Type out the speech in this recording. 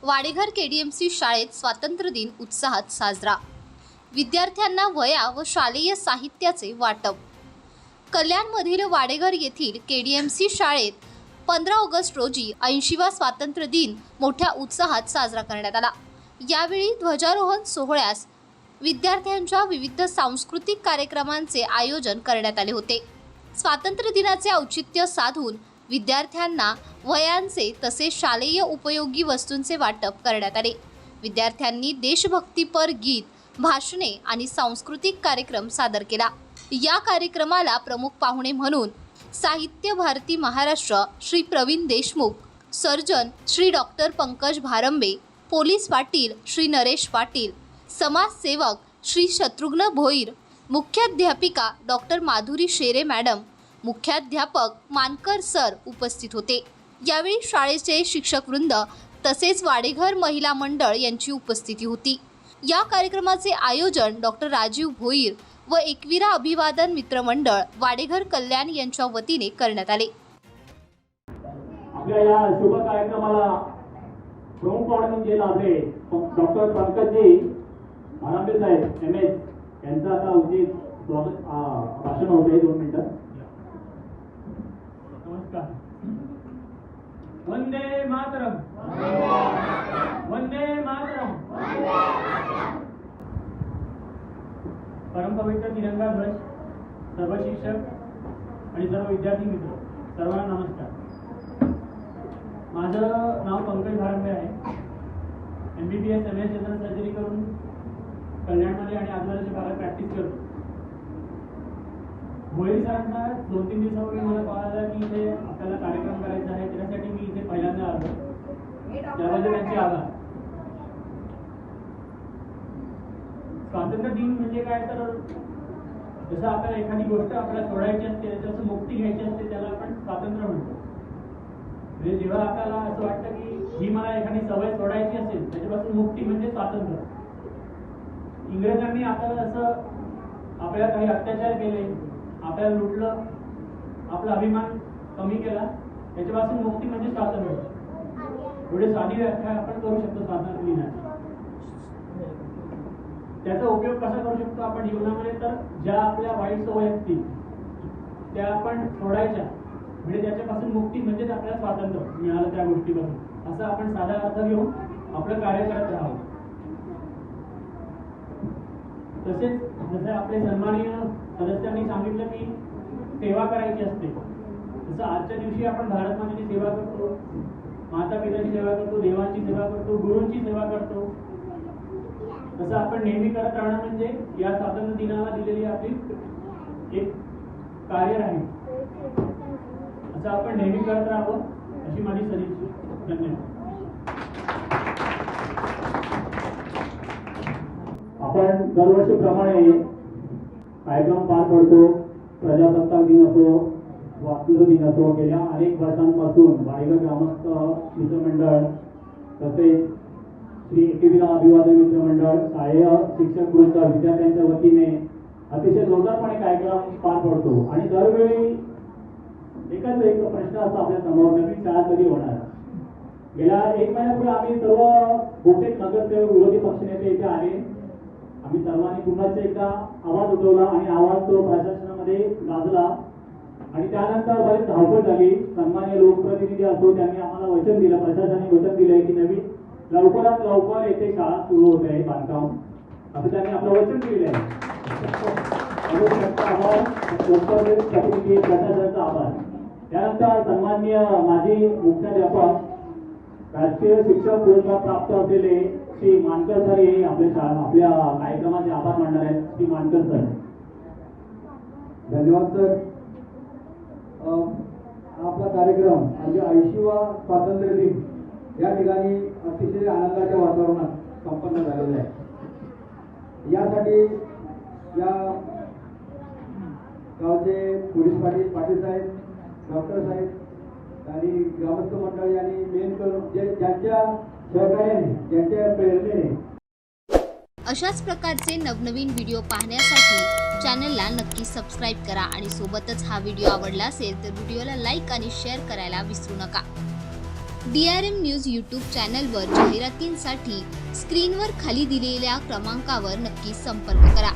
वाडेघर KDMC शाळेत स्वातंत्र्य दिन उत्साहात साजरा। विद्यार्थ्यांना वह्या व शालेय साहित्याचे वाटप। कल्याणमधील वाडेघर येथील केडीएमसी शाळेत 15 ऑगस्ट रोजी 80वा स्वातंत्र्य दिन मोठ्या उत्साहात साजरा करण्यात आला। यावेळी ध्वजारोहण सोहळ्यास विद्यार्थ्यांच्या विविध सांस्कृतिक कार्यक्रमांचे आयोजन करण्यात आले होते। स्वातंत्र्य दिनाचे औचित्य साधून विद्यार्थ्यांना वह्यांचे तसेच शालेय उपयोगी वस्तूंचे वाटप करण्यात आले। विद्यार्थ्यांनी देशभक्तीपर गीत, भाषणे आणि सांस्कृतिक कार्यक्रम सादर केला। या कार्यक्रमाला प्रमुख पाहुणे म्हणून Sahitya Bharati Maharashtra Shri Pravin Deshmukh, surgeon Shri doctor Pankaj Bharambe, police पाटील श्री नरेश पाटील, समाजसेवक श्री शत्रुघ्न भोईर, मुख्याध्यापिका डॉक्टर माधुरी शेरे मॅडम, मुख्याध्यापक मानकर सर उपस्थित होते। यावेळी शाळेचे शिक्षकवृंद तसेच वाडेघर महिला मंडळ यांची उपस्थिती होती। या कार्यक्रमाचे आयोजन डॉक्टर राजीव भोईर व एकविरा अभिवादन मित्रमंडळ वाडेघर कल्याण यांच्या वतीने करण्यात आले। आपल्या या शुभ कार्यक्रमाला प्रमुख पाहुणे म्हणजे लाभले डॉक्टर पंकजजी भारंबे साहेब MS यांचा आता उचित स्वागत भाषण होते। 2 मिनिटं। नमस्कार। वंदे मातरम, वंदे मातरम। परमपवित्र तिरंगा ध्वज, सर्व शिक्षक आणि सर्व विद्यार्थी मित्र सर्वांना नमस्कार। माझं नाव पंकज भारंबे आहे। MBBS MS जनरल सर्जरी करून कल्याणमध्ये आणि आजूबाजूच्या भागात प्रॅक्टिस करतो। भोईर सरांचा 2-3 दिवसापूर्वी मला कॉल आला की इथे आपल्याला कार्यक्रम करायचा आहे, त्यासाठी मी इथे पहिल्यांदा आलो, त्याबद्दल त्यांचे आभार। स्वातंत्र्य दिन म्हणजे काय तर जसं आपल्याला एखादी गोष्ट आपल्याला सोडायची असते, त्याच्यापासून मुक्ती घ्यायची असते, त्याला आपण स्वातंत्र्य म्हणतो। म्हणजे जेव्हा आपल्याला असं वाटतं की ही मला एखादी सवय सोडायची असेल, त्याच्यापासून मुक्ती म्हणजे स्वातंत्र्य। इंग्रजांनी आपल्याला असं आपल्याला काही अत्याचार केले, आपल्याला लुटलं, आपला अभिमान कमी केला, त्याच्यापासून मुक्ती म्हणजे स्वातंत्र्य। एवढे साधी व्याख्या आपण करू शकतो स्वातंत्र्य दिनाची। त्याचा उपयोग कसा करू शकतो आपण जीवनामध्ये, तर ज्या आपल्या वाईट सवयी असतील त्या आपण सोडायच्या, म्हणजे त्याच्यापासून मुक्ती म्हणजेच आपल्याला स्वातंत्र्य मिळालं त्या गोष्टीपासून, असं आपण साधा अर्थ घेऊन आपलं कार्य करत राहावं। तसेच जसं आपले सन्माननीय सदस्यांनी सांगितलं की सेवा करायची असते, तसं आजच्या दिवशी आपण भारत मातेची सेवा करतो, माता पिताची सेवा करतो, देवांची सेवा करतो, गुरूंची सेवा करतो। तसं आपण नेहमी करत राहणं म्हणजे या स्वातंत्र्य दिनाला दिलेली आपली एक कार्य राहील, असं आपण नेहमी करत राहावं अशी माझी सदिच्छा। धन्यवाद। आपण दरवर्षीप्रमाणे कार्यक्रम पार पडतो। प्रजासत्ताक दिन असो, स्वातंत्र्य दिन असो, गेल्या अनेक वर्षांपासून वाडेघर ग्रामस्थ मित्रमंडळ तसेच श्री एकविरा अभिवादन मित्रमंडळ, शालेय शिक्षक वृंद, विद्यार्थ्यांच्या वतीने अतिशय जोरदारपणे कार्यक्रम पार पडतो। आणि दरवेळी एकच एक प्रश्न असतो आपल्या समोर, नवीन शाळा कधी होणार। गेल्या 1 महिन्यापूर्वी आम्ही सर्व बहुतेक नगरसेवक, विरोधी पक्षनेते इथे आले। आम्ही सर्वांनी पुन्हा एकदा आवाज उठवला आणि आवाज तो प्रशासनामध्ये गाजला आणि त्यानंतर बरेच धावपळ झाली। सन्माननीय लोकप्रतिनिधी असो त्यांनी आम्हाला वचन दिलं, प्रशासनाने वचन दिलंय की नवीन लवकरात लवकर येथे शाळा सुरू होत आहे, बांधकाम, असं त्यांनी आपलं वचन दिलेलं आहे। प्रतिनिधी प्रशासनाचा आभार। त्यानंतर सन्माननीय माजी मुख्याध्यापक, राष्ट्रीय शिक्षक पुरस्कार प्राप्त असलेले श्री मानकर सर हे आपल्या कार्यक्रमाचे आभार मानणार आहेत। श्री मानकर सर। धन्यवाद सर। आपला कार्यक्रम म्हणजे 80वा स्वातंत्र्य दिन या ठिकाणी अतिशय आनंदाच्या वातावरणात संपन्न झालेला आहे। यासाठी या गावचे पोलीस पाटील साहेब, डॉक्टर साहेब आणि ग्रामस्थ मंडळी आणि मेन करून ज्यांच्या सहकार्याने, ज्यांच्या प्रेरणेने अशाच प्रकारचे नवनवीन व्हिडिओ पाहण्यासाठी चॅनलला नक्की सबस्क्राईब करा आणि सोबतच हा व्हिडिओ आवडला असेल तर व्हिडिओला लाईक आणि शेअर करायला विसरू नका। DRM न्यूज यूट्यूब चॅनलवर जाहिरातींसाठी स्क्रीनवर खाली दिलेल्या क्रमांकावर नक्की संपर्क करा.